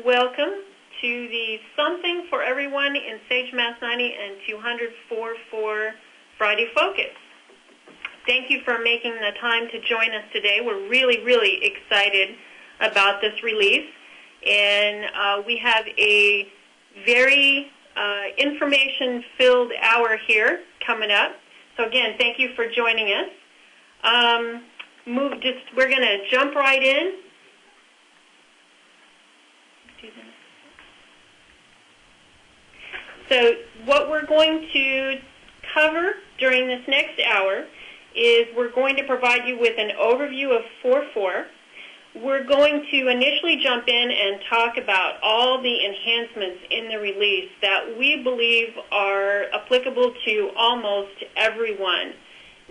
welcome to the Something for Everyone in Sage Mass 90 and 204 Friday Focus. Thank you for making the time to join us today. We're really excited about this release, and we have a very information-filled hour here coming up. So again, thank you for joining us. We're going to jump right in. So what we're going to cover during this next hour is we're going to provide you with an overview of 4.4. We're going to initially jump in and talk about all the enhancements in the release that we believe are applicable to almost everyone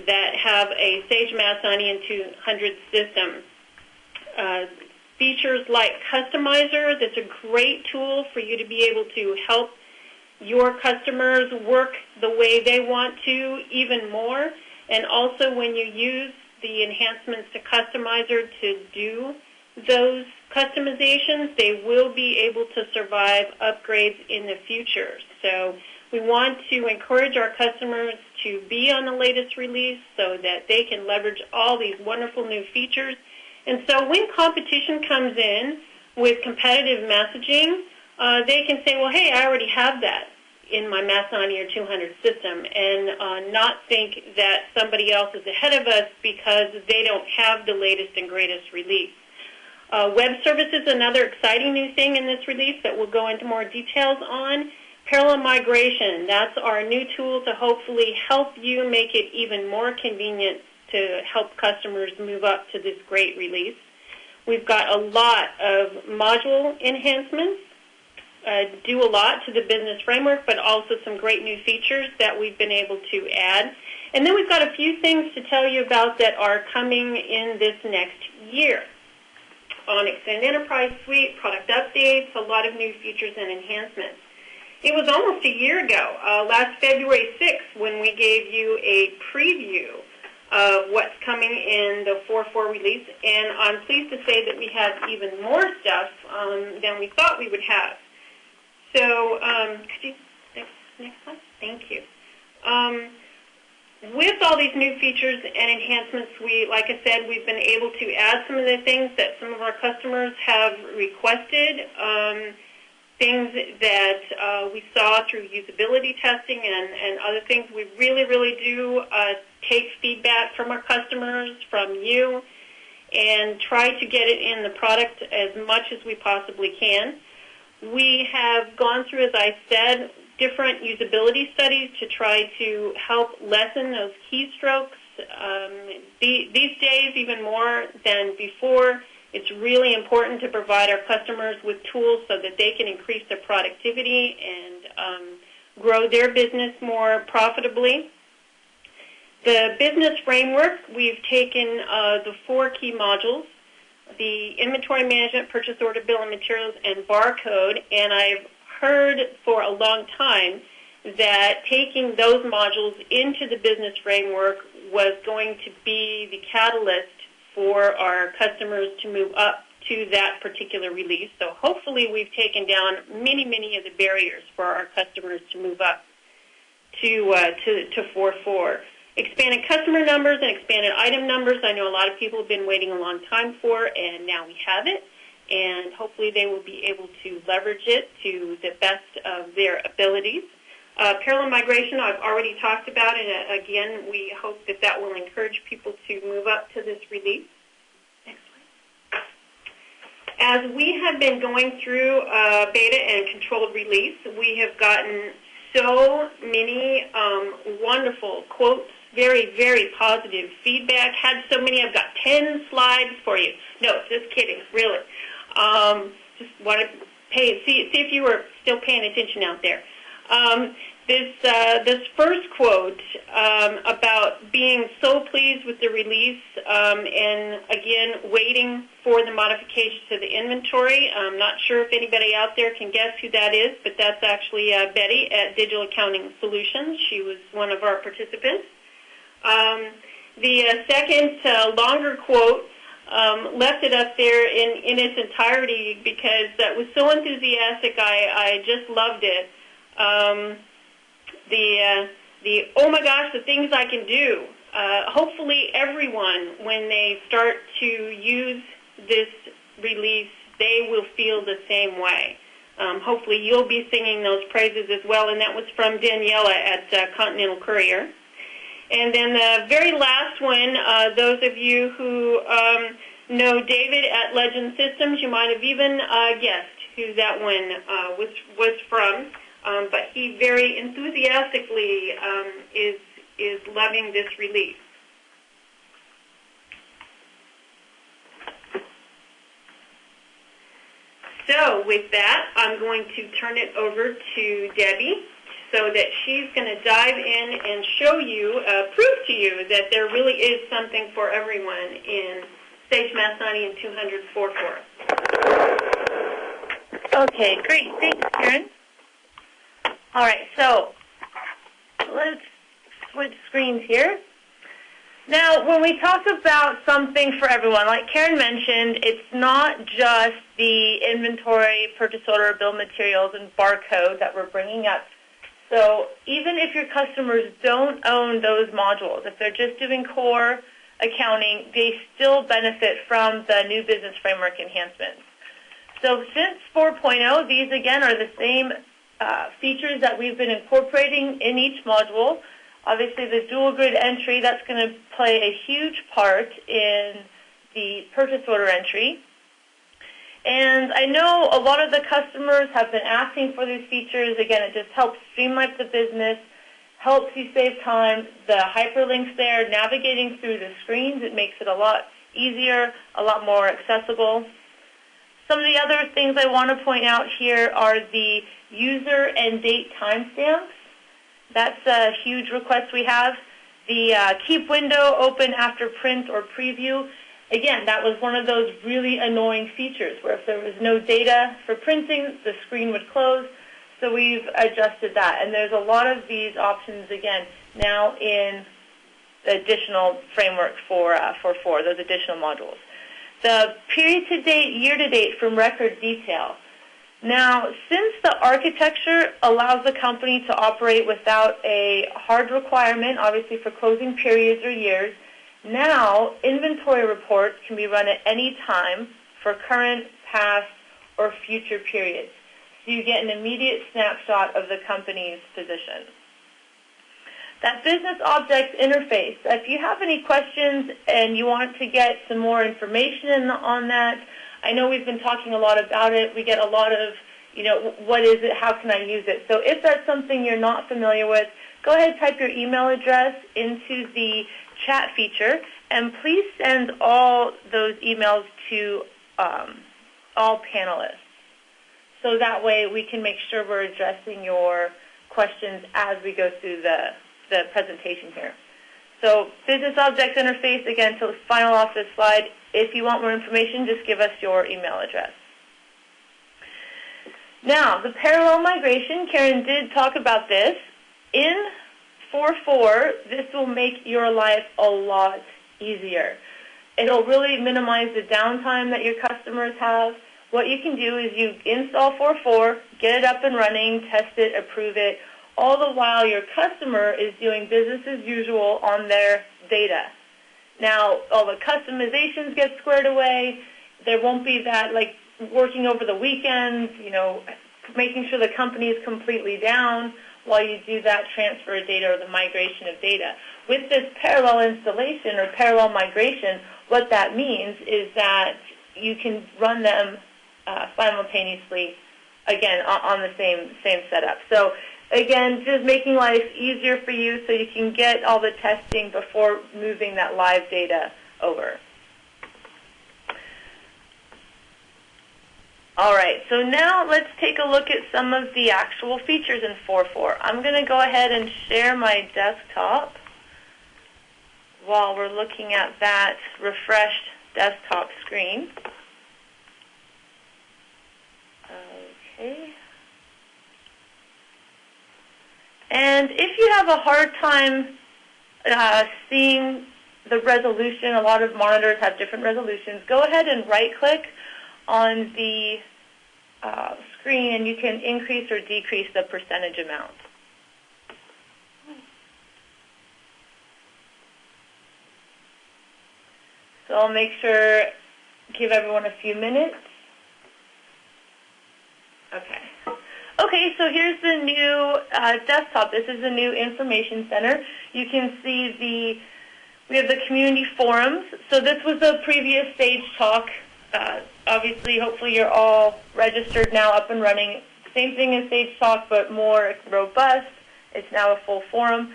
that have a Sage Mass 90 and 200 system. Features like Customizer, that's a great tool for you to be able to help your customers work the way they want to even more. And also when you use the enhancements to Customizer to do those customizations, they will be able to survive upgrades in the future. So we want to encourage our customers to be on the latest release so that they can leverage all these wonderful new features. And so when competition comes in with competitive messaging, they can say, well, hey, I already have that in my Mass 90 or 200 system, and not think that somebody else is ahead of us because they don't have the latest and greatest release. Web Services, another exciting new thing in this release that we'll go into more details on. Parallel migration, that's our new tool to hopefully help you make it even more convenient to help customers move up to this great release. We've got a lot of module enhancements, do a lot to the business framework, but also some great new features that we've been able to add. And then we've got a few things to tell you about that are coming in this next year. On Extended Enterprise Suite, product updates, a lot of new features and enhancements. It was almost a year ago, last February 6th, when we gave you a preview of what's coming in the 4.4 release, and I'm pleased to say that we have even more stuff than we thought we would have. So, could you, next slide? Thank you. With all these new features and enhancements, like I said, we've been able to add some of the things that some of our customers have requested, things that we saw through usability testing and other things. We really do take feedback from our customers, from you, and try to get it in the product as much as we possibly can. We have gone through, as I said, different usability studies to try to help lessen those keystrokes. These days, even more than before, it's really important to provide our customers with tools so that they can increase their productivity and grow their business more profitably. The business framework, we've taken the 4 key modules, the inventory management, purchase order, bill of materials, and barcode, and I've heard for a long time that taking those modules into the business framework was going to be the catalyst for our customers to move up to that particular release. So hopefully we've taken down many of the barriers for our customers to move up to 4.4. Expanded customer numbers and expanded item numbers, I know a lot of people have been waiting a long time for, and now we have it. And hopefully they will be able to leverage it to the best of their abilities. Parallel migration, I've already talked about, and again, we hope that that will encourage people to move up to this release. Next slide. As we have been going through beta and controlled release, we have gotten so many wonderful quotes, very positive feedback. Had so many, I've got 10 slides for you. No, just kidding, really. Just want to see if you were still paying attention out there. This first quote about being so pleased with the release and, again, waiting for the modifications to the inventory. I'm not sure if anybody out there can guess who that is, but that's actually Betty at Digital Accounting Solutions. She was one of our participants. The second longer quote left it up there in its entirety because that was so enthusiastic. I just loved it. The oh my gosh, the things I can do. Hopefully everyone, when they start to use this release, they will feel the same way. Hopefully you'll be singing those praises as well, and that was from Daniela at Continental Courier. And then the very last one, those of you who know David at Legend Systems, you might have even guessed who that one was from. But he very enthusiastically is loving this release. So with that, I'm going to turn it over to Debbie so that she's going to dive in and show you, prove to you that there really is something for everyone in Sage Mass 90 and 200.4.4. Okay, great. Thanks, Karen. All right, so let's switch screens here. Now, when we talk about something for everyone, like Karen mentioned, it's not just the inventory, purchase order, bill of materials, and barcode that we're bringing up. So even if your customers don't own those modules, if they're just doing core accounting, they still benefit from the new business framework enhancements. So since 4.0, these again are the same features that we've been incorporating in each module. Obviously, the dual grid entry, that's going to play a huge part in the purchase order entry. And I know a lot of the customers have been asking for these features. Again, it just helps streamline the business, helps you save time. The hyperlinks there, navigating through the screens, it makes it a lot easier, a lot more accessible. Some of the other things I want to point out here are the user and date timestamps. That's a huge request we have. The keep window open after print or preview. Again, that was one of those really annoying features where if there was no data for printing, the screen would close. So we've adjusted that. And there's a lot of these options, again, now in the additional framework for 4, those additional modules. The period to date, year to date from record detail. Now, since the architecture allows the company to operate without a hard requirement, obviously for closing periods or years, now inventory reports can be run at any time for current, past, or future periods. So you get an immediate snapshot of the company's position. That business object interface, if you have any questions and you want to get some more information on that, I know we've been talking a lot about it. We get a lot of, what is it? How can I use it? So if that's something you're not familiar with, go ahead and type your email address into the chat feature, and please send all those emails to all panelists. So that way we can make sure we're addressing your questions as we go through the presentation here. So business object interface, again, to final off this slide. If you want more information, just give us your email address. Now, the parallel migration, Karen did talk about this. In 4.4, this will make your life a lot easier. It'll really minimize the downtime that your customers have. What you can do is you install 4.4, get it up and running, test it, approve it, all the while your customer is doing business as usual on their data. Now, all the customizations get squared away. There won't be that, like, working over the weekends, making sure the company is completely down while you do that transfer of data or the migration of data. With this parallel installation or parallel migration, what that means is that you can run them simultaneously, again, on the same setup. So, again, just making life easier for you so you can get all the testing before moving that live data over. All right, so now let's take a look at some of the actual features in 4.4. I'm going to go ahead and share my desktop while we're looking at that refreshed desktop screen. Okay. And if you have a hard time seeing the resolution. A lot of monitors have different resolutions. Go ahead and right-click on the screen, and you can increase or decrease the percentage amount. So I'll make sure, give everyone a few minutes. Okay. Okay, so here's the new desktop. This is the new information center. You can see we have the community forums. So this was a previous Sage Talk. Obviously, hopefully you're all registered now, up and running. Same thing as Sage Talk, but more robust. It's now a full forum.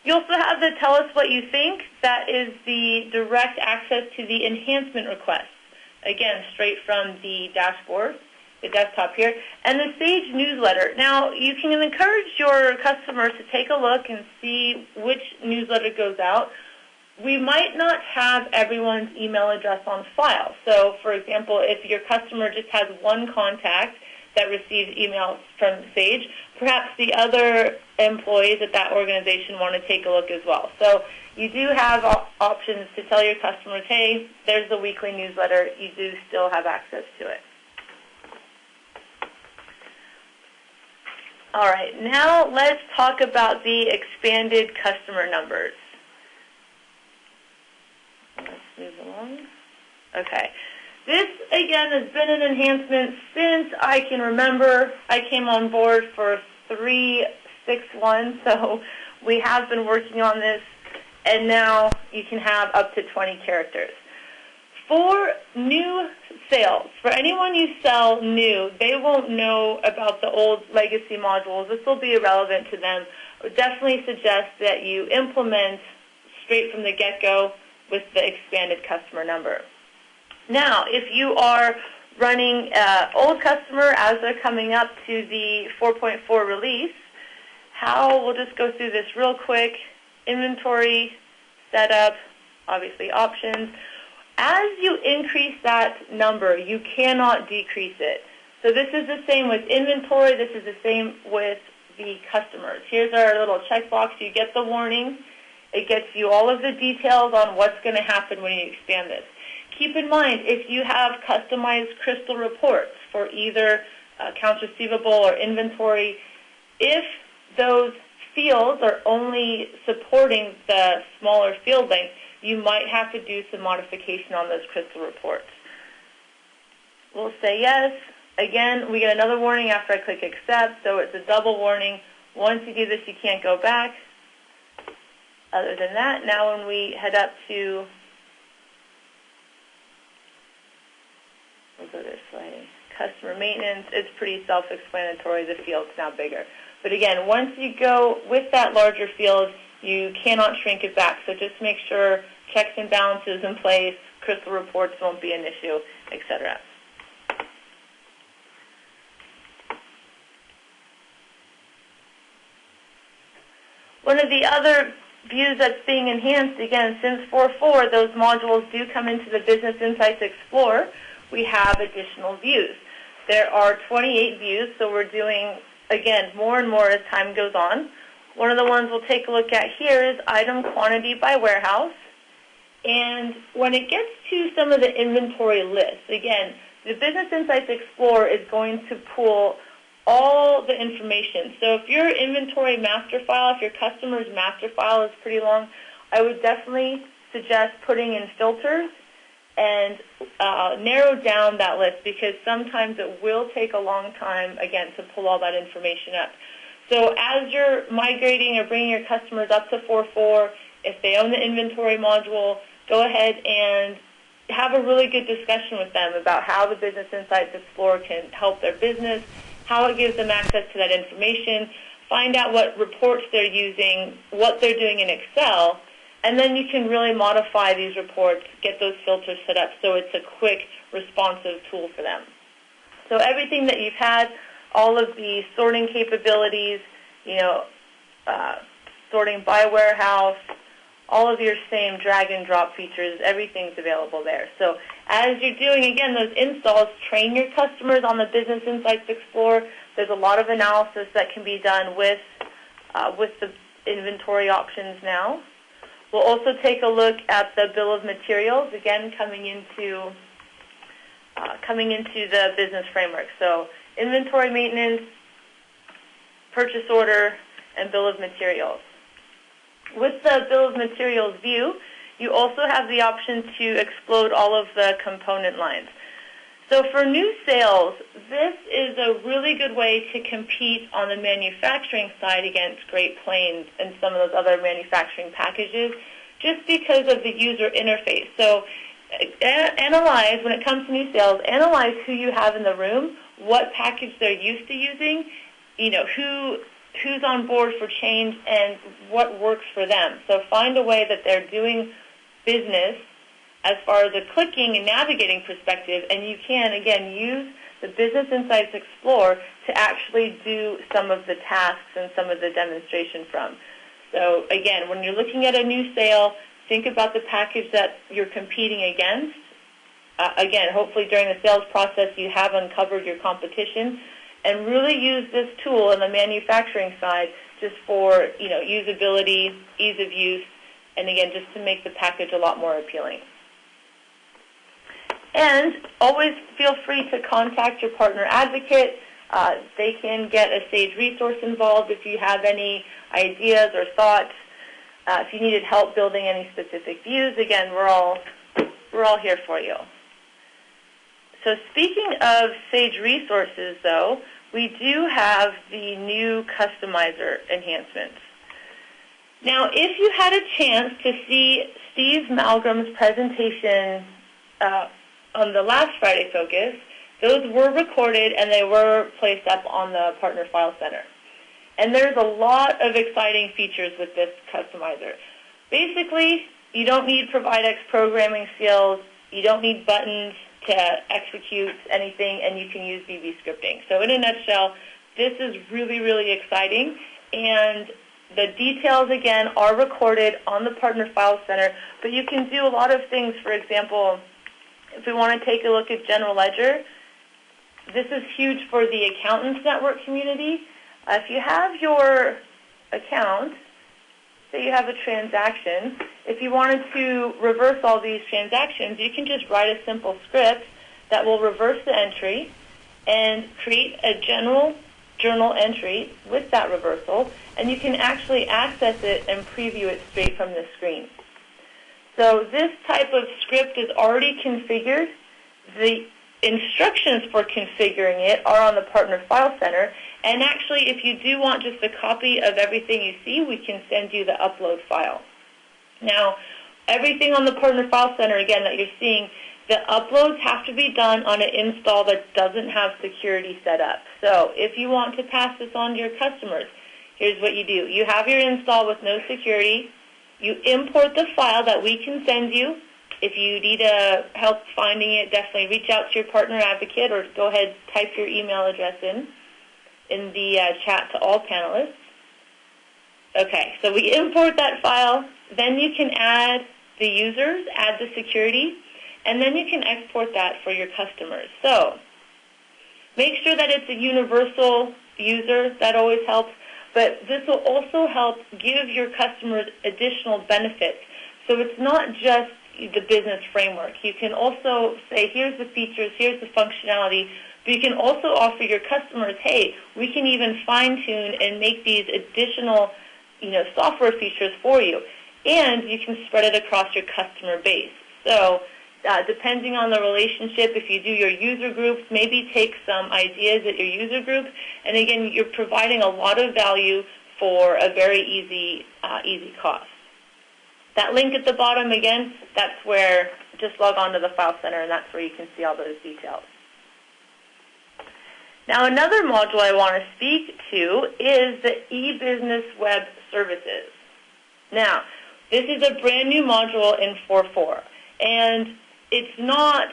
You also have the Tell Us What You Think. That is the direct access to the enhancement requests. Again, straight from the dashboard, the desktop here. And the Sage newsletter. Now, you can encourage your customers to take a look and see which newsletter goes out. We might not have everyone's email address on file. So, for example, if your customer just has one contact that receives emails from Sage, perhaps the other employees at that organization want to take a look as well. So you do have options to tell your customers, hey, there's the weekly newsletter. You do still have access to it. All right, now let's talk about the expanded customer numbers. Let's move along. Okay. This, again, has been an enhancement since I can remember. I came on board for 3.6.1, so we have been working on this, and now you can have up to 20 characters. For new sales, for anyone you sell new, they won't know about the old legacy modules. This will be irrelevant to them. I would definitely suggest that you implement straight from the get-go with the expanded customer number. Now, if you are running old customer as they're coming up to the 4.4 release, we'll just go through this real quick. Inventory, setup, obviously options. As you increase that number, you cannot decrease it. So this is the same with inventory. This is the same with the customers. Here's our little checkbox. You get the warning. It gets you all of the details on what's going to happen when you expand this. Keep in mind, if you have customized crystal reports for either accounts receivable or inventory, if those fields are only supporting the smaller field length, you might have to do some modification on those crystal reports. We'll say yes. Again, we get another warning after I click accept, so it's a double warning. Once you do this, you can't go back. Other than that, now when we head up to, we'll go this way, customer maintenance, it's pretty self-explanatory. The field's now bigger. But again, once you go with that larger field, you cannot shrink it back. So just make sure checks and balances in place, crystal reports won't be an issue, etc. One of the other views that's being enhanced, again, since 4.4, those modules do come into the Business Insights Explorer. We have additional views. There are 28 views, so we're doing, again, more and more as time goes on. One of the ones we'll take a look at here is item quantity by warehouse. And when it gets to some of the inventory lists, again, the Business Insights Explorer is going to pull all the information. So if your inventory master file, if your customer's master file is pretty long, I would definitely suggest putting in filters and narrow down that list, because sometimes it will take a long time, again, to pull all that information up. So as you're migrating or bringing your customers up to 4.4, if they own the inventory module, go ahead and have a really good discussion with them about how the Business Insights Explorer can help their business, how it gives them access to that information, find out what reports they're using, what they're doing in Excel, and then you can really modify these reports, get those filters set up so it's a quick, responsive tool for them. So everything that you've had, all of the sorting capabilities, sorting by warehouse, all of your same drag and drop features, everything's available there. So as you're doing, again, those installs, train your customers on the Business Insights Explorer. There's a lot of analysis that can be done with the inventory options now. We'll also take a look at the bill of materials, again, coming into the business framework. So inventory maintenance, purchase order, and bill of materials. With the bill of materials view, you also have the option to explode all of the component lines. So for new sales, this is a really good way to compete on the manufacturing side against Great Plains and some of those other manufacturing packages, just because of the user interface. So analyze, when it comes to new sales, analyze who you have in the room, what package they're used to using, who's on board for change, and what works for them. So find a way that they're doing business as far as a clicking and navigating perspective, and you can, again, use the Business Insights Explorer to actually do some of the tasks and some of the demonstration from. So again, when you're looking at a new sale, think about the package that you're competing against. Again, hopefully during the sales process you have uncovered your competition, and really use this tool on the manufacturing side just for usability, ease of use, and again, just to make the package a lot more appealing. And always feel free to contact your partner advocate. They can get a Sage resource involved if you have any ideas or thoughts. If you needed help building any specific views, again, we're all here for you. So speaking of Sage resources, though, we do have the new customizer enhancements. Now, if you had a chance to see Steve Malgram's presentation on the last Friday Focus, those were recorded and they were placed up on the Partner File Center. And there's a lot of exciting features with this customizer. Basically, you don't need ProvideX programming skills, you don't need buttons to execute anything, and you can use VB scripting. So in a nutshell, this is really, really exciting, and the details, again, are recorded on the Partner File Center, but you can do a lot of things. For example, if we want to take a look at General Ledger, this is huge for the Accountants Network community. If you have your account, say you have a transaction, if you wanted to reverse all these transactions, you can just write a simple script that will reverse the entry and create a general journal entry with that reversal, and you can actually access it and preview it straight from the screen. So this type of script is already configured. The instructions for configuring it are on the Partner File Center, and actually if you do want just a copy of everything you see, we can send you the upload file. Now, everything on the Partner File Center, again, that you're seeing, the uploads have to be done on an install that doesn't have security set up. So if you want to pass this on to your customers, here's what you do. You have your install with no security. You import the file that we can send you. If you need help finding it, definitely reach out to your partner advocate, or go ahead, type your email address in the chat to all panelists. Okay, so we import that file. Then you can add the users, add the security, and then you can export that for your customers. So make sure that it's a universal user. That always helps. But this will also help give your customers additional benefits. So it's not just the business framework. You can also say, here's the features, here's the functionality, but you can also offer your customers, hey, we can even fine-tune and make these additional software features for you. And you can spread it across your customer base. So depending on the relationship, if you do your user groups, maybe take some ideas at your user group. And again, you're providing a lot of value for a very easy cost. That link at the bottom, again, that's where, just log on to the File Center, and that's where you can see all those details. Now, another module I want to speak to is the EBusiness Web Services. Now, this is a brand new module in 4.4, and it's not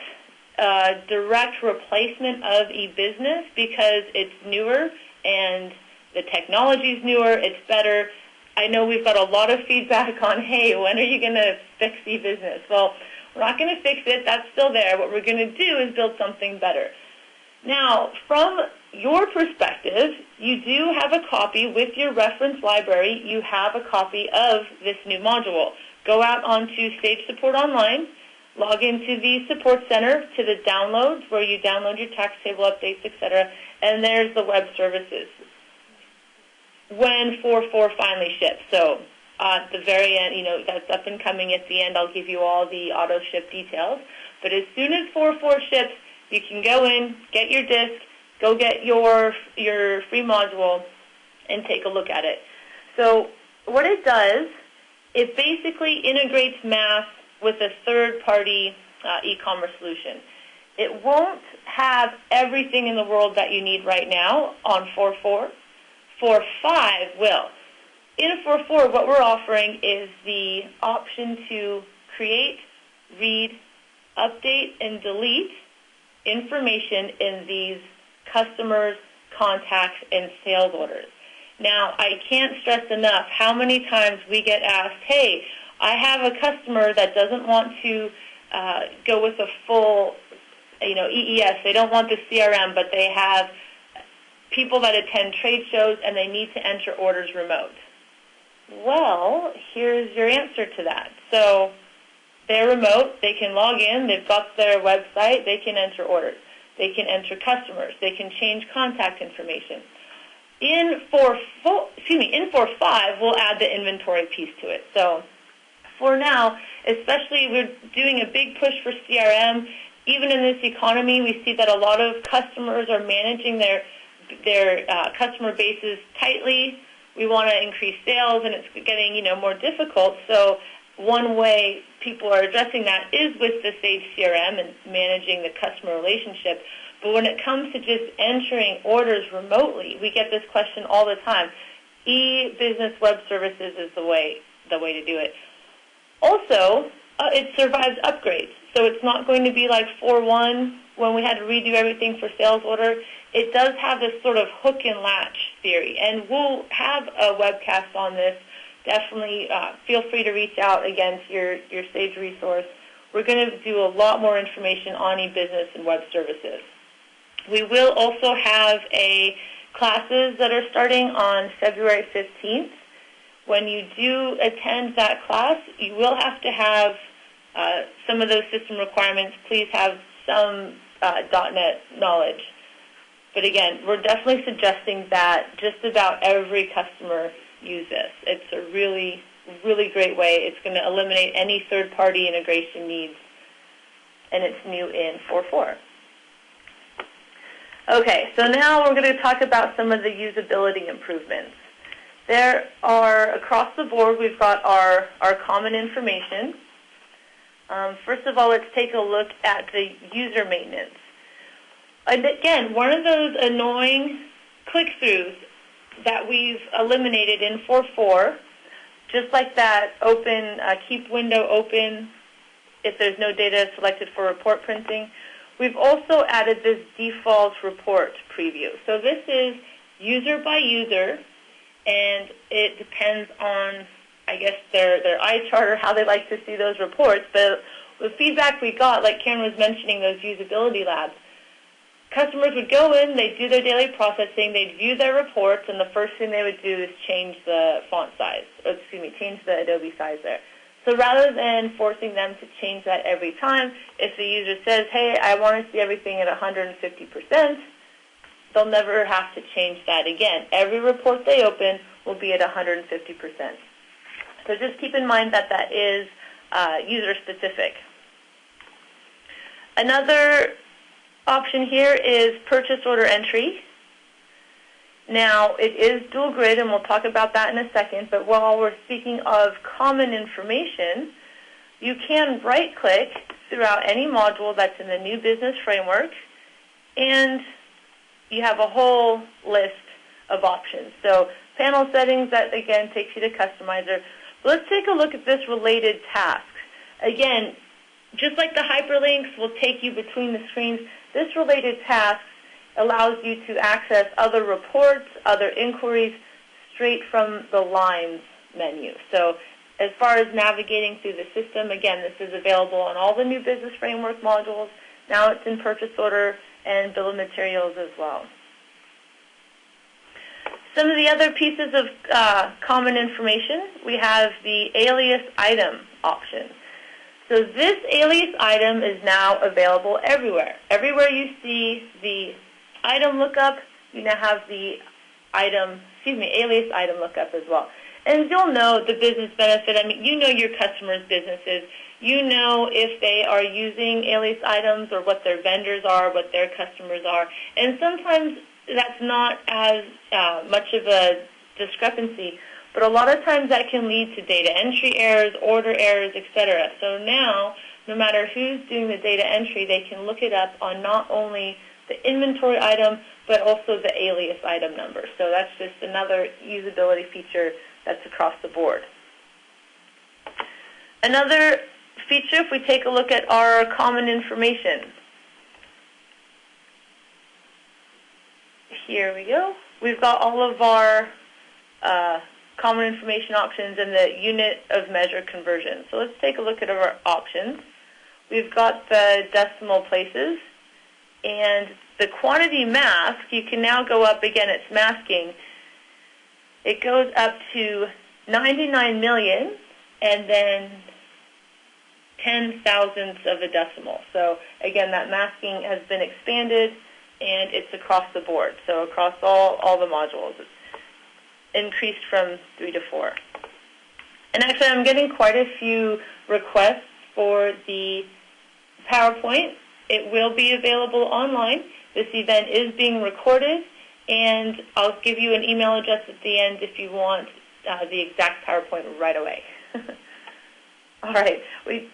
a direct replacement of eBusiness because it's newer and the technology is newer, it's better. I know we've got a lot of feedback on, hey, when are you going to fix eBusiness? Well, we're not going to fix it. That's still there. What we're going to do is build something better. Now, from your perspective, you do have a copy with your reference library. You have a copy of this new module. go out onto Sage Support Online, log into the Support Center to the downloads where you download your tax table updates, etc., and there's the web services. When 4.4 finally ships, so at the very end, that's up and coming at the end. I'll give you all the Autoship details. But as soon as 4.4 ships, you can go in, get your disk, go get your free module, and take a look at it. So what it does, it basically integrates Mass with a third-party e-commerce solution. It won't have everything in the world that you need right now on 4.4. 4.5 will. In 4.4, what we're offering is the option to create, read, update, and delete information in these customers, contacts, and sales orders. Now, I can't stress enough how many times we get asked, hey, I have a customer that doesn't want to go with a full, EES. They don't want the CRM, but they have people that attend trade shows and they need to enter orders remote. Well, here's your answer to that. So they're remote. They can log in. They've got their website. They can enter orders. They can enter customers. They can change contact information. In 4.5, we'll add the inventory piece to it. So for now, especially we're doing a big push for CRM. Even in this economy, we see that a lot of customers are managing their customer bases tightly. We want to increase sales, and it's getting more difficult. So one way people are addressing that is with the Sage CRM and managing the customer relationship. But when it comes to just entering orders remotely, we get this question all the time. EBusiness Web Services is the way to do it. Also, it survives upgrades. So it's not going to be like 4.1 when we had to redo everything for sales order. It does have this sort of hook and latch theory, and we'll have a webcast on this. Definitely feel free to reach out again to your Sage resource. We're going to do a lot more information on eBusiness and web services. We will also have classes that are starting on February 15th. When you do attend that class, you will have to have some of those system requirements. Please have some .NET knowledge. But again, we're definitely suggesting that just about every customer use this. It's a really, really great way. It's going to eliminate any third-party integration needs, and it's new in 4.4. Okay, so now we're going to talk about some of the usability improvements. There are, across the board, we've got our common information. First of all, let's take a look at the user maintenance. And again, one of those annoying click-throughs that we've eliminated in 4.4, just like that open, keep window open if there's no data selected for report printing, we've also added this default report preview. So this is user by user, and it depends on, I guess, their eye chart or how they like to see those reports. But the feedback we got, like Karen was mentioning, those usability labs, customers would go in, they'd do their daily processing, they'd view their reports, and the first thing they would do is change the font size, change the Adobe size there. So rather than forcing them to change that every time, if the user says, hey, I want to see everything at 150%, they'll never have to change that again. Every report they open will be at 150%. So just keep in mind that that is user-specific. Another option here is purchase order entry. Now, it is dual grid, and we'll talk about that in a second, but while we're speaking of common information, you can right-click throughout any module that's in the new business framework, and you have a whole list of options. So panel settings, that again takes you to customizer. But let's take a look at this related tasks. Again, just like the hyperlinks will take you between the screens, this related tasks allows you to access other reports, other inquiries, straight from the Lines menu. So as far as navigating through the system, again, this is available on all the new business framework modules. Now it's in purchase order and bill of materials as well. Some of the other pieces of common information, we have the alias item option. So this alias item is now available everywhere. Everywhere you see the item lookup, you now have the alias item lookup as well. And you'll know the business benefit. I mean, you know your customers' businesses. You know if they are using alias items or what their vendors are, what their customers are. And sometimes that's not as much of a discrepancy, but a lot of times that can lead to data entry errors, order errors, etc. So now, no matter who's doing the data entry, they can look it up on not only the inventory item, but also the alias item number. So that's just another usability feature that's across the board. Another feature, if we take a look at our common information. Here we go. We've got all of our common information options and the unit of measure conversion. So let's take a look at our options. We've got the decimal places, and the quantity mask, you can now go up, again, it's masking. It goes up to 99 million and then 10 thousandths of a decimal. So again, that masking has been expanded, and it's across the board. So across all the modules, it's increased from 3 to 4. And actually, I'm getting quite a few requests for the PowerPoint. It will be available online. This event is being recorded, and I'll give you an email address at the end if you want the exact PowerPoint right away. All right,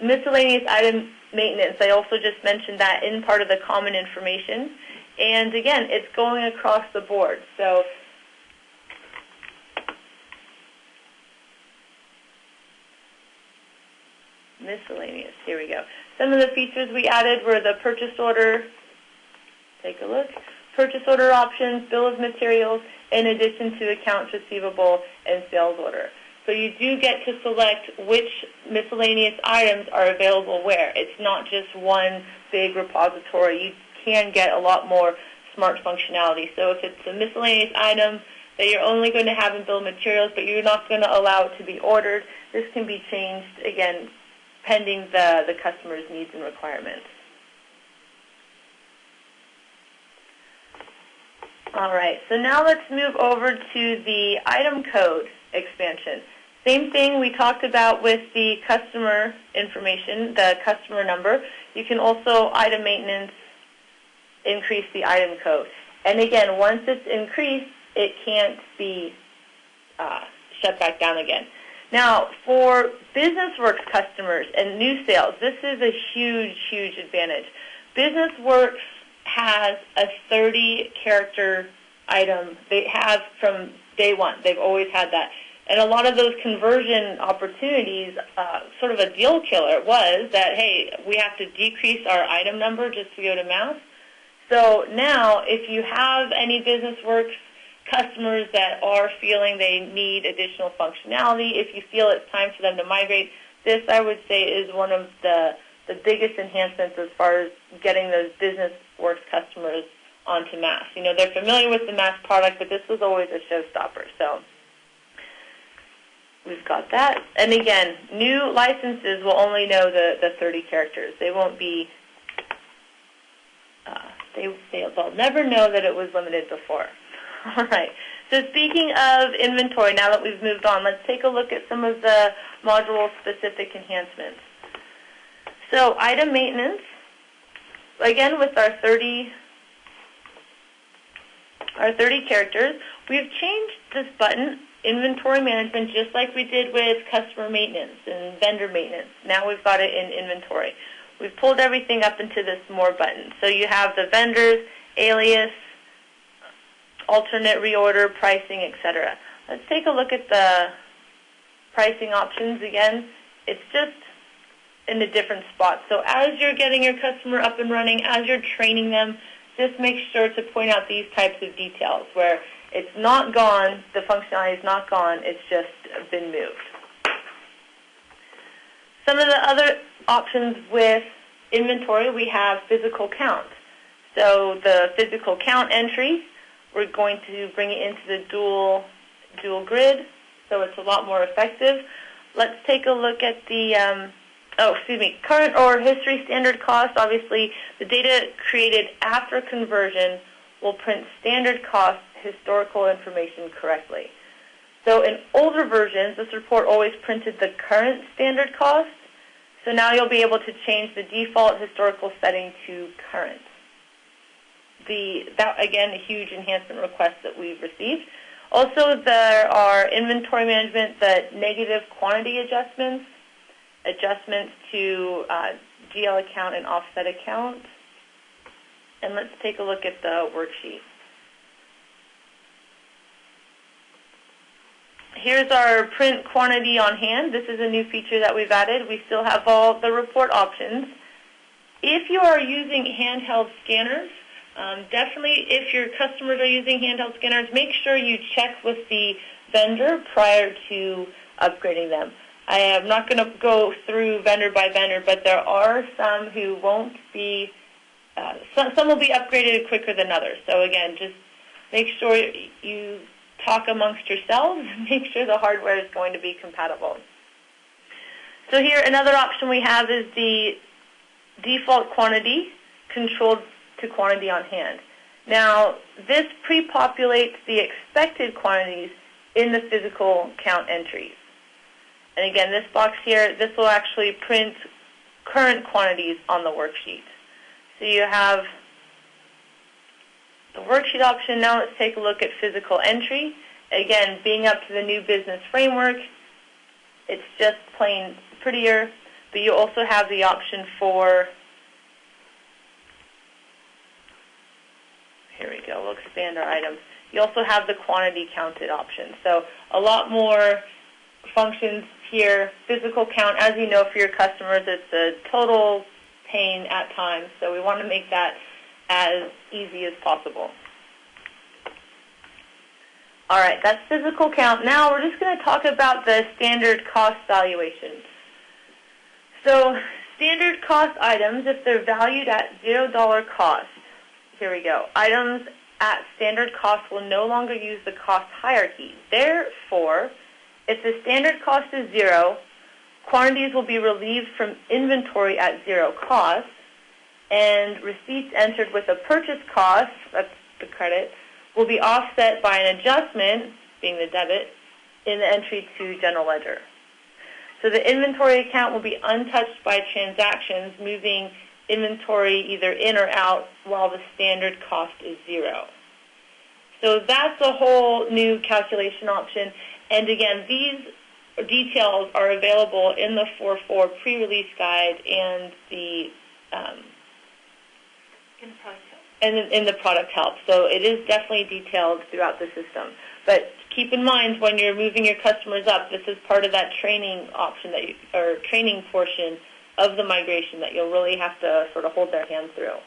miscellaneous item maintenance. I also just mentioned that in part of the common information. And again, it's going across the board. So miscellaneous, here we go. Some of the features we added were the purchase order, take a look, purchase order options, bill of materials, in addition to accounts receivable and sales order. So you do get to select which miscellaneous items are available where. It's not just one big repository. You can get a lot more smart functionality. So if it's a miscellaneous item that you're only going to have in bill of materials, but you're not going to allow it to be ordered, this can be changed, again, pending the customer's needs and requirements. All right, so now let's move over to the item code expansion. Same thing we talked about with the customer information, the customer number. You can also, item maintenance, increase the item code. And again, once it's increased, it can't be shut back down again. Now, for BusinessWorks customers and new sales, this is a huge, huge advantage. BusinessWorks has a 30-character item. They have from day one. They've always had that. And a lot of those conversion opportunities, sort of a deal killer was that, hey, we have to decrease our item number just to go to mass. So now, if you have any BusinessWorks customers that are feeling they need additional functionality, if you feel it's time for them to migrate, this, I would say, is one of the biggest enhancements as far as getting those BusinessWorks customers onto mass. You know, they're familiar with the mass product, but this was always a showstopper. So we've got that. And again, new licenses will only know the 30 characters. They won't be, they'll never know that it was limited before. All right. So speaking of inventory, now that we've moved on, let's take a look at some of the module-specific enhancements. So item maintenance, again with our 30 characters, we've changed this button, inventory management, just like we did with customer maintenance and vendor maintenance. Now we've got it in inventory. We've pulled everything up into this more button. So you have the vendors, alias, alternate reorder, pricing, etc. Let's take a look at the pricing options again. It's just in a different spot. So as you're getting your customer up and running, as you're training them, just make sure to point out these types of details where it's not gone, the functionality is not gone, it's just been moved. Some of the other options with inventory, we have physical count. So the physical count entry, we're going to bring it into the dual grid, so it's a lot more effective. Let's take a look at the current or history standard cost. Obviously, the data created after conversion will print standard cost historical information correctly. So in older versions, this report always printed the current standard cost. So now you'll be able to change the default historical setting to current. That, again, a huge enhancement request that we've received. Also, there are inventory management, the negative quantity adjustments to GL account and offset account. And let's take a look at the worksheet. Here's our print quantity on hand. This is a new feature that we've added. We still have all the report options. If you are using handheld scanners, definitely if your customers are using handheld scanners, make sure you check with the vendor prior to upgrading them. I am not going to go through vendor by vendor, but there are some who won't be, some will be upgraded quicker than others. So again, just make sure you talk amongst yourselves and make sure the hardware is going to be compatible. So here, another option we have is the default quantity controlled to quantity on hand. Now, this pre-populates the expected quantities in the physical count entries. And again, this box here, this will actually print current quantities on the worksheet. So you have the worksheet option. Now let's take a look at physical entry. Again, being up to the new business framework, it's just plain prettier, but you also have the option for, here we go, we'll expand our items. You also have the quantity counted option. So a lot more functions here. Physical count, as you know, for your customers, it's a total pain at times, so we want to make that as easy as possible. All right, that's physical count. Now we're just going to talk about the standard cost valuation. So standard cost items, if they're valued at $0 cost, here we go, items at standard cost will no longer use the cost hierarchy. Therefore, if the standard cost is 0, quantities will be relieved from inventory at 0 cost, and receipts entered with a purchase cost, that's the credit, will be offset by an adjustment, being the debit, in the entry to general ledger. So the inventory account will be untouched by transactions moving inventory either in or out while the standard cost is 0. So that's a whole new calculation option. And again, these details are available in the 4.4 pre-release guide and the in the product help. So it is definitely detailed throughout the system. But keep in mind when you're moving your customers up, this is part of that training option that or training portion of the migration that you'll really have to sort of hold their hand through.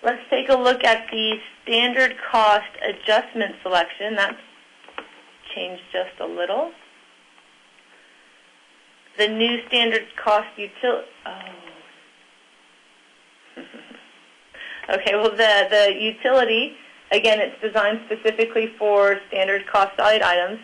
Let's take a look at the standard cost adjustment selection. That's changed just a little. The new standard cost utility. Okay, well, the utility, again, it's designed specifically for standard cost valued items.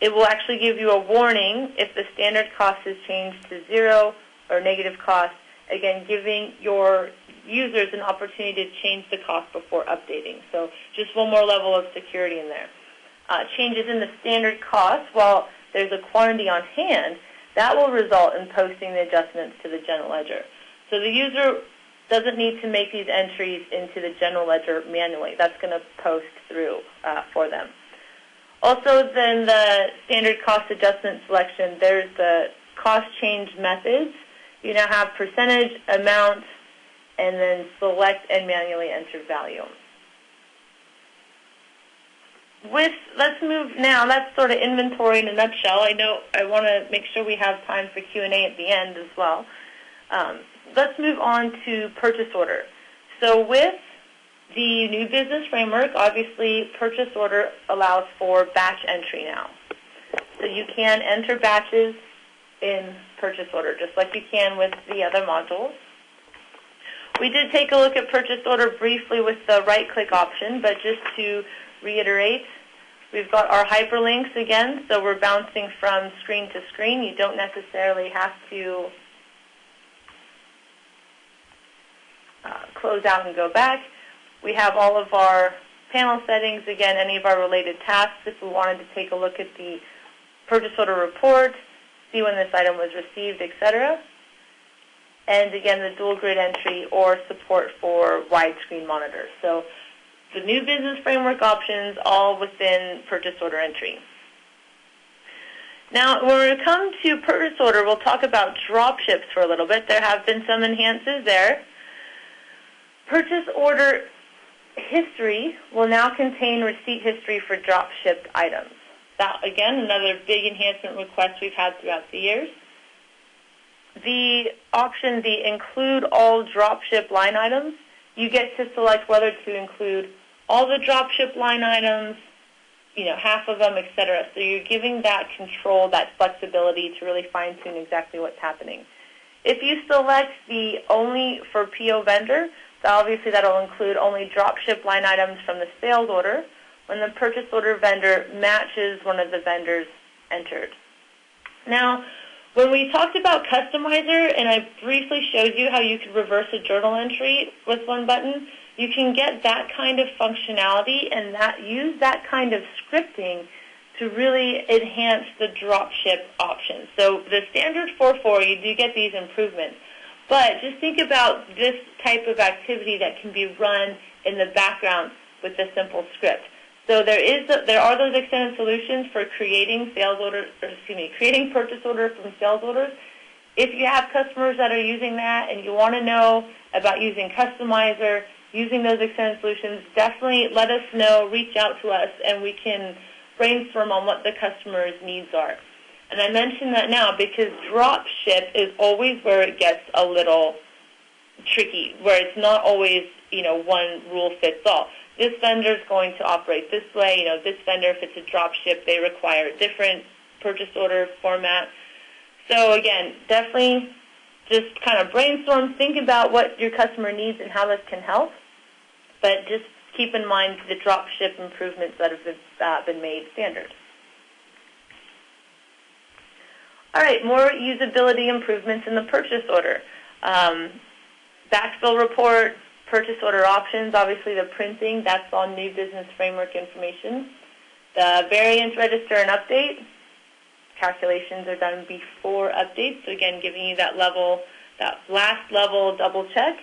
It will actually give you a warning if the standard cost is changed to 0 or negative cost, again, giving your users an opportunity to change the cost before updating. So just one more level of security in there. Changes in the standard cost, while there's a quantity on hand, that will result in posting the adjustments to the general ledger. So the user doesn't need to make these entries into the general ledger manually. That's going to post through for them. Also, then the standard cost adjustment selection, there's the cost change methods. You now have percentage, amount, and then select and manually enter value. Let's move now, that's sort of inventory in a nutshell. I know I want to make sure we have time for Q&A at the end as well. Let's move on to purchase order. So with the new business framework, obviously purchase order allows for batch entry now. So you can enter batches in purchase order, just like you can with the other modules. We did take a look at purchase order briefly with the right-click option, but just to reiterate, we've got our hyperlinks again, so we're bouncing from screen to screen. You don't necessarily have to close out and go back. We have all of our panel settings, again, any of our related tasks if we wanted to take a look at the purchase order report, see when this item was received, etc. And again, the dual grid entry or support for widescreen monitors. So the new business framework options all within purchase order entry. Now, when we come to purchase order, we'll talk about Dropships for a little bit. There have been some enhances there. Purchase order history will now contain receipt history for dropshipped items. That, again, another big enhancement request we've had throughout the years. The option, the include all dropship line items, you get to select whether to include all the dropship line items, half of them, etc. So you're giving that control, that flexibility to really fine-tune exactly what's happening. If you select the only for PO vendor, so obviously that will include only dropship line items from the sales order when the purchase order vendor matches one of the vendors entered. Now, when we talked about Customizer, and I briefly showed you how you could reverse a journal entry with one button, you can get that kind of functionality and use that kind of scripting to really enhance the dropship options. So the standard 4.4, you do get these improvements. But just think about this type of activity that can be run in the background with a simple script. So there are those extended solutions for creating creating purchase orders from sales orders. If you have customers that are using that and you want to know about using Customizer, using those extended solutions, definitely let us know, reach out to us, and we can brainstorm on what the customer's needs are. And I mention that now because Dropship is always where it gets a little tricky, where it's not always, one rule fits all. This vendor is going to operate this way. This vendor, if it's a dropship, they require a different purchase order format. So again, definitely just kind of brainstorm, think about what your customer needs and how this can help. But just keep in mind the dropship improvements that have been made standard. All right, more usability improvements in the purchase order. Backfill report, purchase order options, obviously the printing, that's all new business framework information. The variance register and update, calculations are done before updates, so again, giving you that last level double check.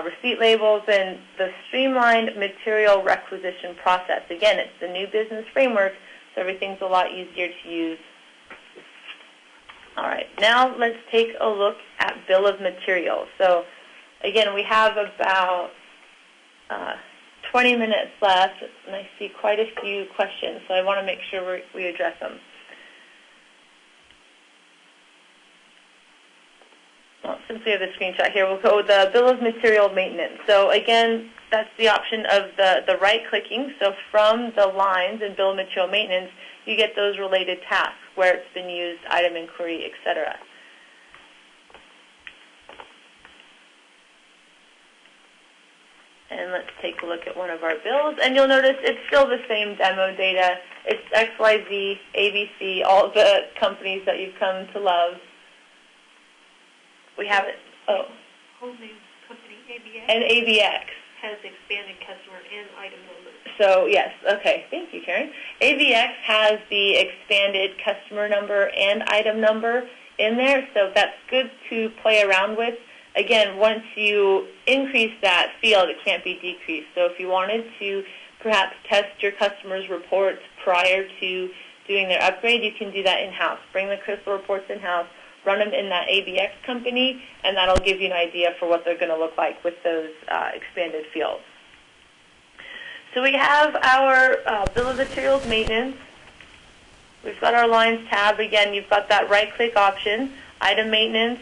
Receipt labels and the streamlined material requisition process. Again, it's the new business framework, so everything's a lot easier to use. All right, now let's take a look at bill of materials. So again, we have about 20 minutes left, and I see quite a few questions, so I want to make sure we address them. Well, since we have the screenshot here, we'll go with the bill of material maintenance. So again, that's the option of the right-clicking. So from the lines in bill of material maintenance, you get those related tasks, where it's been used, item inquiry, etc. And let's take a look at one of our bills. And you'll notice it's still the same demo data. It's XYZ, ABC, all the companies that you've come to love. We have it. Oh. Whole name company ABX. And ABX has expanded customer and item numbers. So yes, okay. Thank you, Karen. ABX has the expanded customer number and item number in there, so that's good to play around with. Again, once you increase that field, it can't be decreased. So if you wanted to perhaps test your customers' reports prior to doing their upgrade, you can do that in-house. Bring the crystal reports in-house, run them in that ABX company, and that'll give you an idea for what they're going to look like with those expanded fields. So we have our bill of materials maintenance. We've got our lines tab. Again, you've got that right-click option, item maintenance.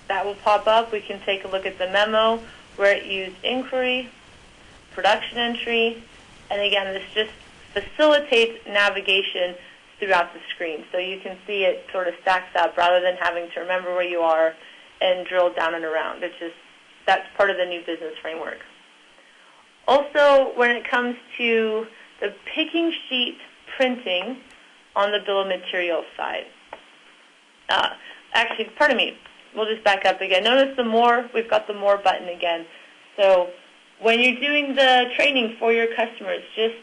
That will pop up. We can take a look at the memo where it used inquiry, production entry, and again, this just facilitates navigation throughout the screen. So you can see it sort of stacks up rather than having to remember where you are and drill down and around. It just that's part of the new business framework. Also, when it comes to the picking sheet printing on the bill of materials side. Actually, pardon me, we'll just back up again. Notice the more, we've got the more button again. So when you're doing the training for your customers, just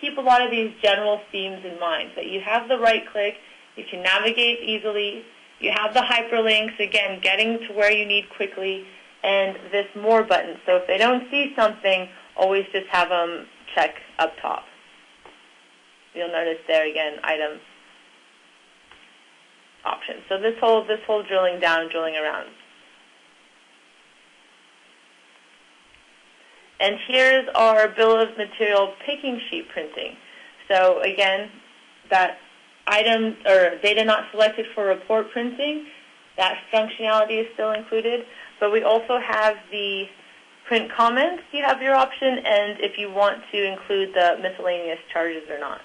keep a lot of these general themes in mind, that you have the right click, you can navigate easily, you have the hyperlinks, again, getting to where you need quickly, and this more button. So if they don't see something, always just have them check up top. You'll notice there again, item options. So this whole drilling down, drilling around. And here's our bill of material picking sheet printing. So again, that item or data not selected for report printing, that functionality is still included. But we also have the print comments, you have your option, and if you want to include the miscellaneous charges or not.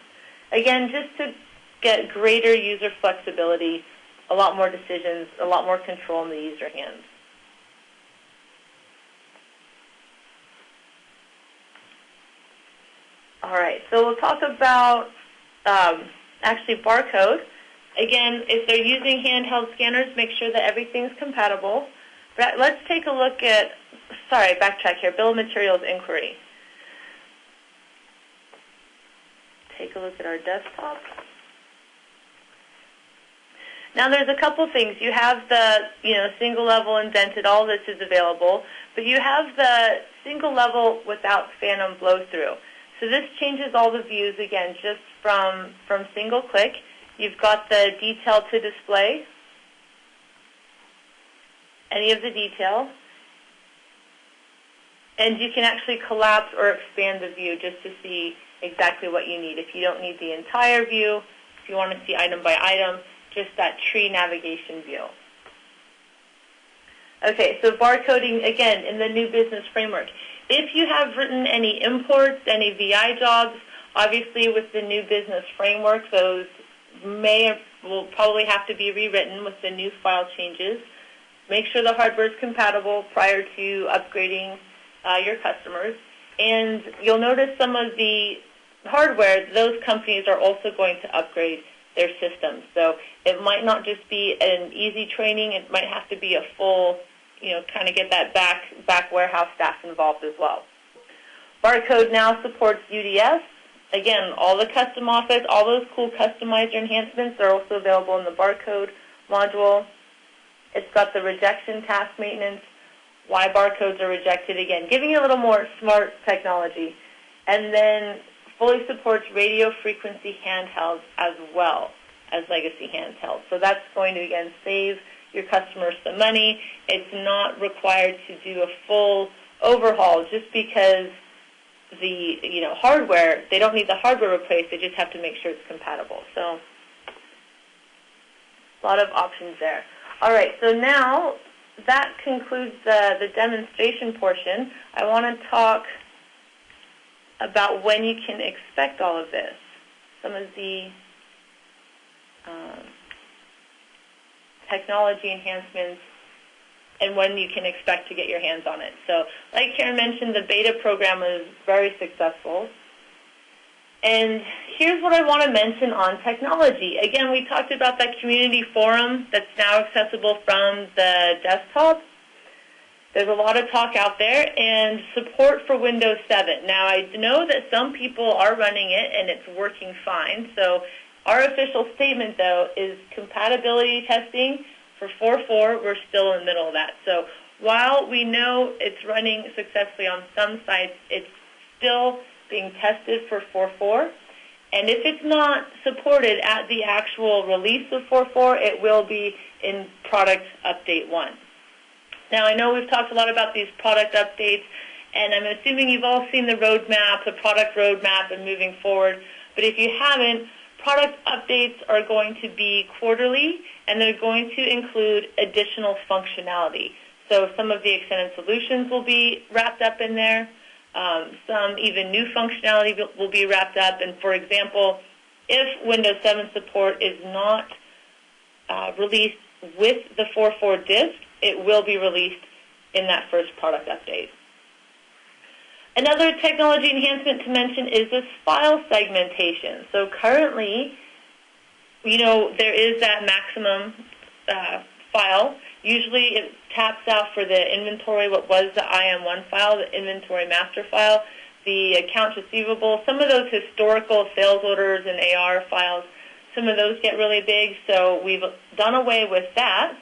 Again, just to get greater user flexibility, a lot more decisions, a lot more control in the user hands. All right, so we'll talk about actually barcode. Again, if they're using handheld scanners, make sure that everything's compatible. But let's take a look at, sorry, backtrack here, bill of materials inquiry. Take a look at our desktop. Now there's a couple things. You have the, single level indented, all this is available, but you have the single level without phantom blow through. So this changes all the views, again, just from single click. You've got the detail to display, any of the detail, and you can actually collapse or expand the view just to see exactly what you need. If you don't need the entire view, if you want to see item by item, just that tree navigation view. Okay, so barcoding, again, in the new business framework. If you have written any imports, any VI jobs, obviously with the new business framework, those will probably have to be rewritten with the new file changes. Make sure the hardware is compatible prior to upgrading your customers. And you'll notice some of the hardware, those companies are also going to upgrade their systems. So it might not just be an easy training, it might have to be a full, kind of get that back warehouse staff involved as well. Barcode now supports UDS. Again, all the custom office, all those cool customizer enhancements are also available in the barcode module. It's got the rejection task maintenance, why barcodes are rejected, again, giving you a little more smart technology. And then fully supports radio frequency handhelds as well as legacy handhelds. So that's going to, again, save your customers some money. It's not required to do a full overhaul just because the hardware, they don't need the hardware replaced, they just have to make sure it's compatible. So a lot of options there. All right, so now that concludes the demonstration portion. I want to talk about when you can expect all of this, some of the technology enhancements, and when you can expect to get your hands on it. So like Karen mentioned, the beta program was very successful. And here's what I want to mention on technology. Again, we talked about that community forum that's now accessible from the desktop. There's a lot of talk out there, and support for Windows 7. Now, I know that some people are running it, and it's working fine. So our official statement, though, is compatibility testing for 4.4. We're still in the middle of that. So while we know it's running successfully on some sites, it's still being tested for 4.4. And if it's not supported at the actual release of 4.4, it will be in product update 1. Now, I know we've talked a lot about these product updates, and I'm assuming you've all seen the roadmap, the product roadmap, and moving forward. But if you haven't, product updates are going to be quarterly, and they're going to include additional functionality. So some of the extended solutions will be wrapped up in there. Some even new functionality will be wrapped up. And for example, if Windows 7 support is not released with the 4.4 disk, it will be released in that first product update. Another technology enhancement to mention is this file segmentation. So currently, there is that maximum file. Usually it taps out for the inventory, what was the IM1 file, the inventory master file, the accounts receivable. Some of those historical sales orders and AR files, some of those get really big. So we've done away with that,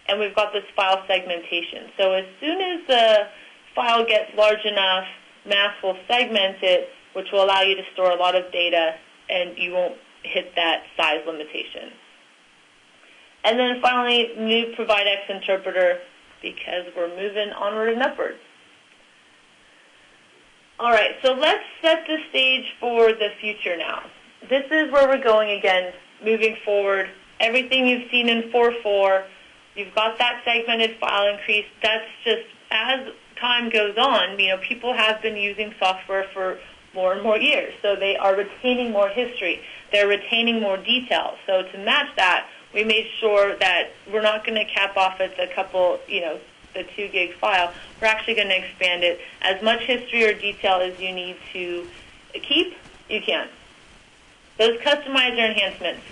and we've got this file segmentation. So as soon as the file gets large enough, Mass will segment it, which will allow you to store a lot of data, and you won't hit that size limitation. And then finally, new Provide X interpreter, because we're moving onward and upwards. All right, so let's set the stage for the future now. This is where we're going again, moving forward. Everything you've seen in 4.4, you've got that segmented file increase. That's just as time goes on, people have been using software for more and more years, so they are retaining more history. They're retaining more detail. So to match that, we made sure that we're not going to cap off at the couple, the 2 gig file. We're actually going to expand it. As much history or detail as you need to keep, you can. Those customizer enhancements.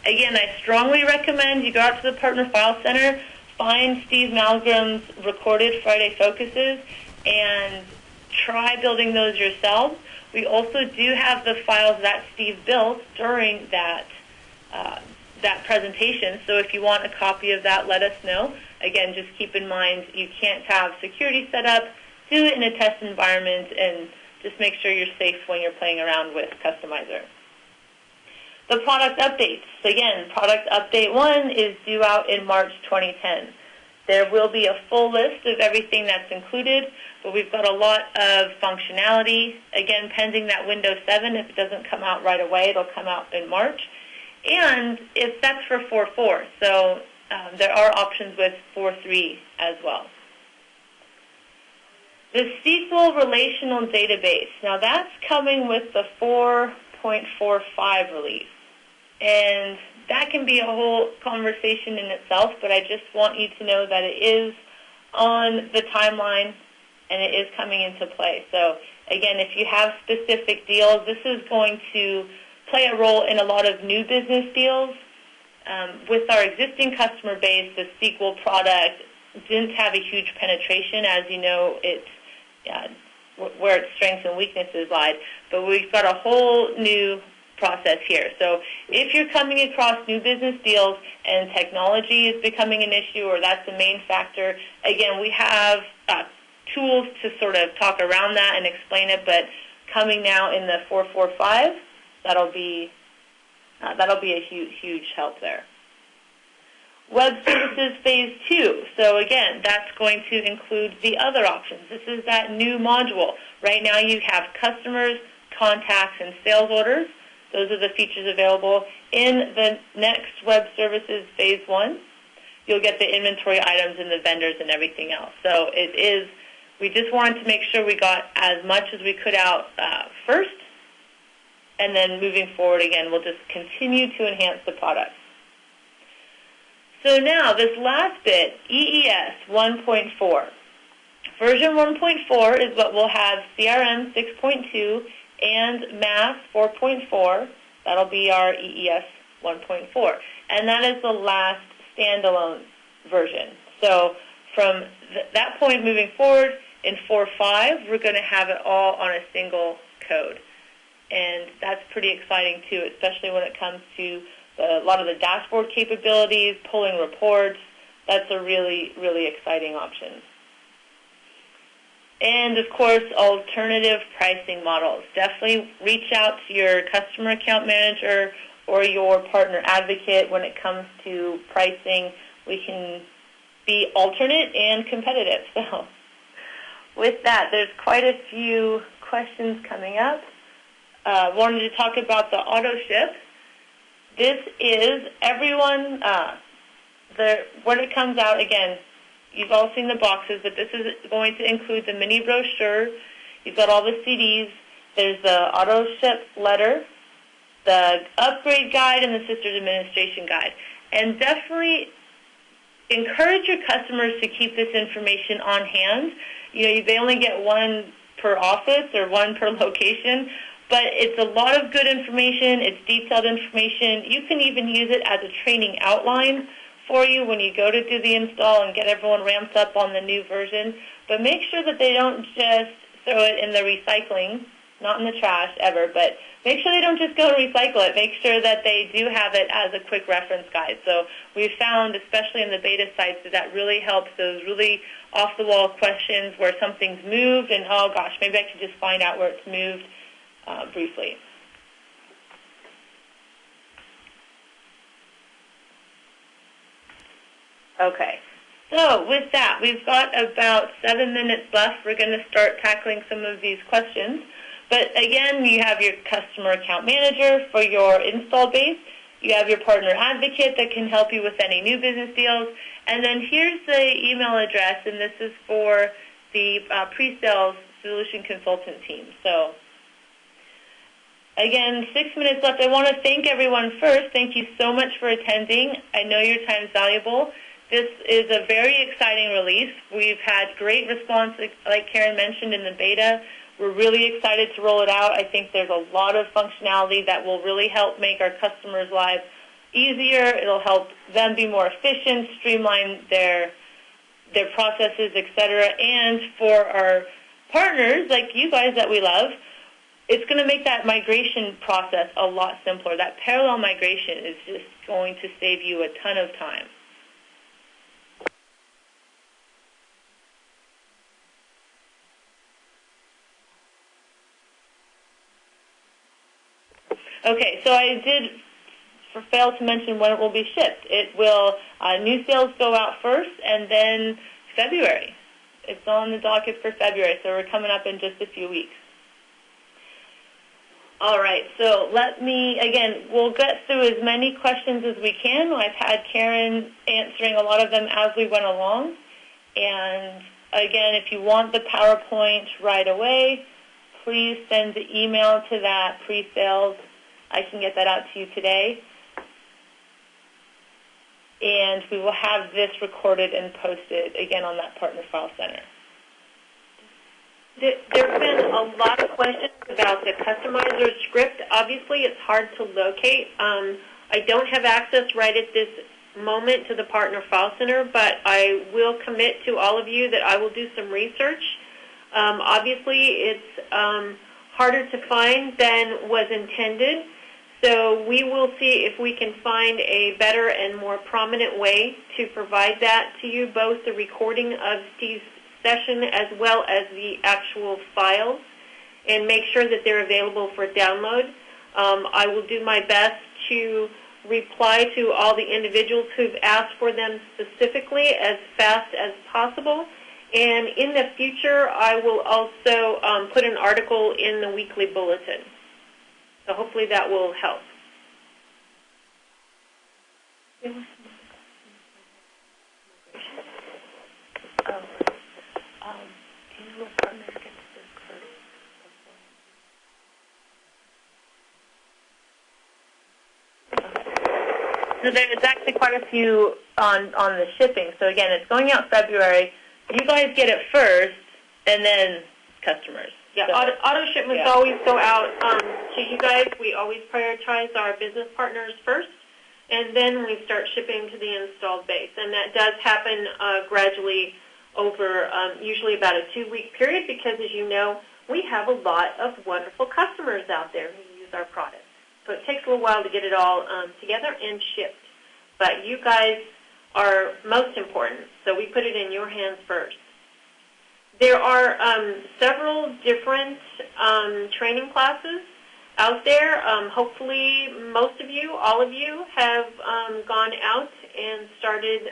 Again, I strongly recommend you go out to the Partner File Center, find Steve Malgram's recorded Friday Focuses, and try building those yourselves. We also do have the files that Steve built during that presentation, so if you want a copy of that, let us know. Again, just keep in mind you can't have security set up. Do it in a test environment, and just make sure you're safe when you're playing around with Customizer. The product updates. Again, product update 1 is due out in March 2010. There will be a full list of everything that's included, but we've got a lot of functionality. Again, pending that Windows 7. If it doesn't come out right away, it'll come out in March. And that's for 4.4, so there are options with 4.3 as well. The SQL Relational Database. Now that's coming with the 4.45 release. And that can be a whole conversation in itself, but I just want you to know that it is on the timeline and it is coming into play. So again, if you have specific deals, this is going to play a role in a lot of new business deals. With our existing customer base, the SQL product didn't have a huge penetration. As you know, it's where its strengths and weaknesses lied. But we've got a whole new process here. So if you're coming across new business deals and technology is becoming an issue, or that's the main factor, again, we have tools to sort of talk around that and explain it, but coming now in the 4.45, that'll be a huge help there. Web Services Phase 2. So again, that's going to include the other options. This is that new module. Right now you have customers, contacts, and sales orders. Those are the features available. In the next Web Services Phase 1, you'll get the inventory items and the vendors and everything else. So we just wanted to make sure we got as much as we could out first, and then moving forward, again, we'll just continue to enhance the product. So now, this last bit, EES 1.4. Version 1.4 is what will have CRM 6.2 and Mass 4.4. That'll be our EES 1.4. And that is the last standalone version. So from that point moving forward, in 4.5, we're going to have it all on a single code. And that's pretty exciting, too, especially when it comes to a lot of the dashboard capabilities, pulling reports. That's a really, really exciting option. And, of course, alternative pricing models. Definitely reach out to your customer account manager or your partner advocate when it comes to pricing. We can be alternate and competitive. So with that, there's quite a few questions coming up. Wanted to talk about the Autoship. This is everyone, when it comes out, again, you've all seen the boxes, but this is going to include the mini brochure. You've got all the CDs. There's the Autoship letter, the upgrade guide, and the Sisters Administration Guide. And definitely encourage your customers to keep this information on hand. They only get one per office or one per location, but it's a lot of good information. It's detailed information. You can even use it as a training outline for you when you go to do the install and get everyone ramped up on the new version. But make sure that they don't just throw it in the recycling, not in the trash ever, but make sure they don't just go and recycle it. Make sure that they do have it as a quick reference guide. So we've found, especially in the beta sites, that really helps those really off-the-wall questions where something's moved and, oh gosh, maybe I could just find out where it's moved briefly. Okay. So with that, we've got about 7 minutes left. We're going to start tackling some of these questions. But again, you have your customer account manager for your install base. You have your partner advocate that can help you with any new business deals. And then here's the email address, and this is for the pre-sales solution consultant team. So again, 6 minutes left. I want to thank everyone first. Thank you so much for attending. I know your time is valuable. This is a very exciting release. We've had great response, like Karen mentioned, in the beta. We're really excited to roll it out. I think there's a lot of functionality that will really help make our customers' lives easier. It'll help them be more efficient, streamline their processes, etc. And for our partners, like you guys that we love, it's going to make that migration process a lot simpler. That parallel migration is just going to save you a ton of time. Okay, so I did fail to mention when it will be shipped. It will, new sales go out first, and then February. It's on the docket for February, so we're coming up in just a few weeks. All right, so again, we'll get through as many questions as we can. I've had Karen answering a lot of them as we went along. And again, if you want the PowerPoint right away, please send the email to that pre-sales. I can get that out to you today. And we will have this recorded and posted, again, on that Partner File Center. There have been a lot of questions about the customizer script. Obviously, it's hard to locate. I don't have access right at this moment to the Partner File Center, but I will commit to all of you that I will do some research. Obviously, it's harder to find than was intended. So we will see if we can find a better and more prominent way to provide that to you, both the recording of Steve's session as well as the actual files, and make sure that they're available for download. I will do my best to reply to all the individuals who've asked for them specifically as fast as possible. And in the future, I will also put an article in the weekly bulletin. So hopefully that will help. So there's actually quite a few on the shipping. So again, it's going out February. You guys get it first, and then customers. Yeah, auto shipments always go out to you guys. We always prioritize our business partners first, and then we start shipping to the installed base. And that does happen gradually over usually about a 2-week period because, as you know, we have a lot of wonderful customers out there who use our products. So it takes a little while to get it all together and shipped. But you guys are most important, so we put it in your hands first. There are several different training classes out there. Hopefully most of you, all of you, have gone out and started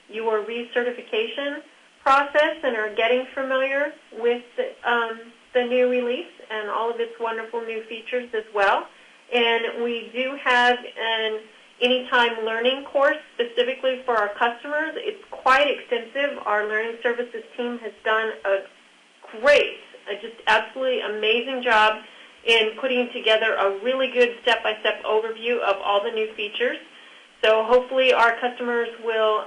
your recertification process and are getting familiar with the new release and all of its wonderful new features as well. And we do have an Anytime Learning course specifically for our customers. It's quite extensive. Our learning services team has done a great, just absolutely amazing job in putting together a really good step-by-step overview of all the new features. So hopefully our customers will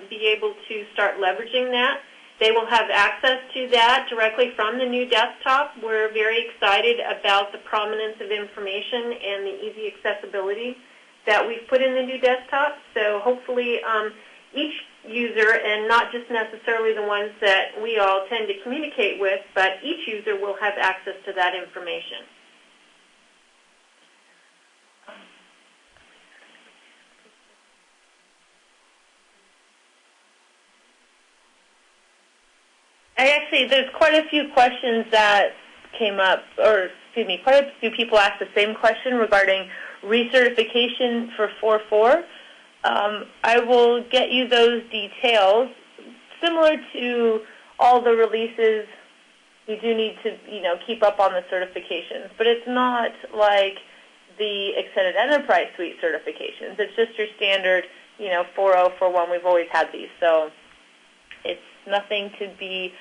be able to start leveraging that. They will have access to that directly from the new desktop. We're very excited about the prominence of information and the easy accessibility that we've put in the new desktop. So hopefully each user, and not just necessarily the ones that we all tend to communicate with, but each user will have access to that information. There's quite a few questions that came up, or excuse me, quite a few people asked the same question regarding recertification for 4.4. I will get you those details. Similar to all the releases, you do need to, keep up on the certifications, but it's not like the Extended Enterprise Suite certifications. It's just your standard, 4.0, 4.1. We've always had these, so it's nothing to be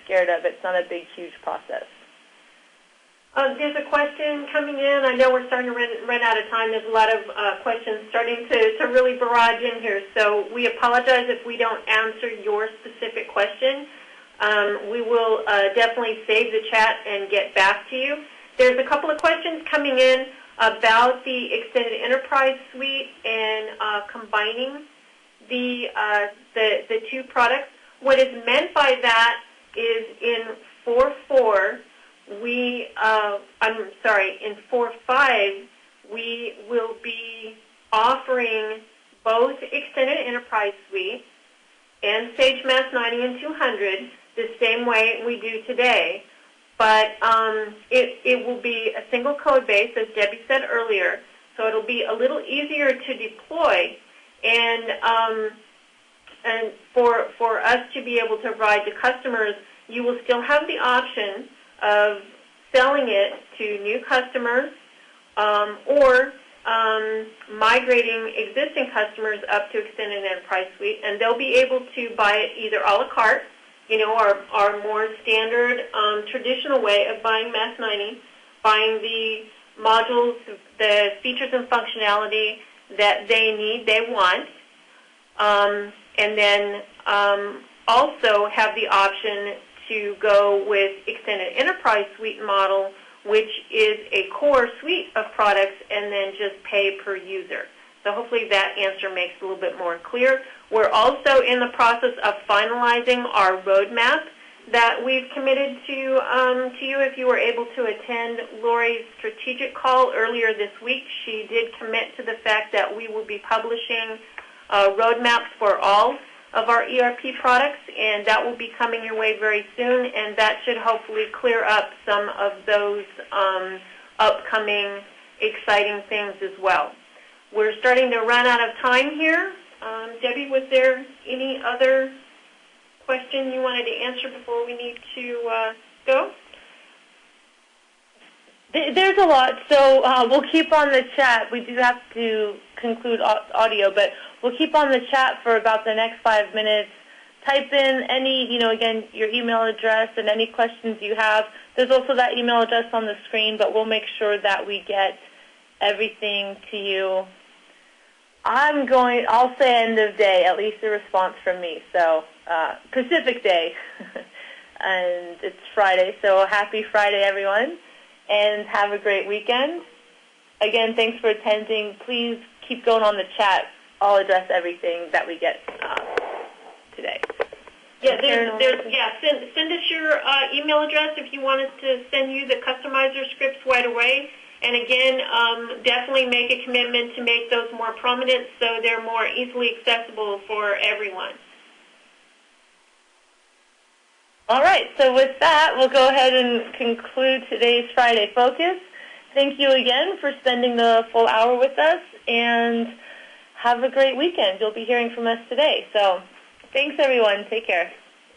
scared of. It's not a big, huge process. There's a question coming in. I know we're starting to run out of time. There's a lot of questions starting to really barrage in here. So we apologize if we don't answer your specific question. We will definitely save the chat and get back to you. There's a couple of questions coming in about the Extended Enterprise Suite and combining the two products. What is meant by that is in 4.4, in 4.5, we will be offering both Extended Enterprise Suite and Sage Mass 90 and 200 the same way we do today, but it will be a single code base, as Debbie said earlier, so it'll be a little easier to deploy, and for us to be able to provide to customers, you will still have the option of selling it to new customers or migrating existing customers up to Extended Enterprise Suite, and they'll be able to buy it either a la carte, our more standard traditional way of buying Mass 90, buying the modules, the features and functionality that they need, they want, and then also have the option to go with Extended Enterprise Suite model, which is a core suite of products, and then just pay per user. So hopefully that answer makes it a little bit more clear. We're also in the process of finalizing our roadmap that we've committed to you. If you were able to attend Lori's strategic call earlier this week, she did commit to the fact that we will be publishing roadmaps for all of our ERP products, and that will be coming your way very soon, and that should hopefully clear up some of those upcoming exciting things as well. We're starting to run out of time here. Debbie, was there any other question you wanted to answer before we need to go? There's a lot, so we'll keep on the chat. We do have to conclude audio, but we'll keep on the chat for about the next 5 minutes. Type in any, again, your email address and any questions you have. There's also that email address on the screen, but we'll make sure that we get everything to you. I'll say end of day, at least a response from me. So Pacific Day, and it's Friday, so happy Friday, everyone, and have a great weekend. Again, thanks for attending. Please keep going on the chat. I'll address everything that we get today. Yeah, send us your email address if you want us to send you the customizer scripts right away. And again, definitely make a commitment to make those more prominent so they're more easily accessible for everyone. All right, so with that, we'll go ahead and conclude today's Friday Focus. Thank you again for spending the full hour with us, and have a great weekend. You'll be hearing from us today. So thanks, everyone. Take care.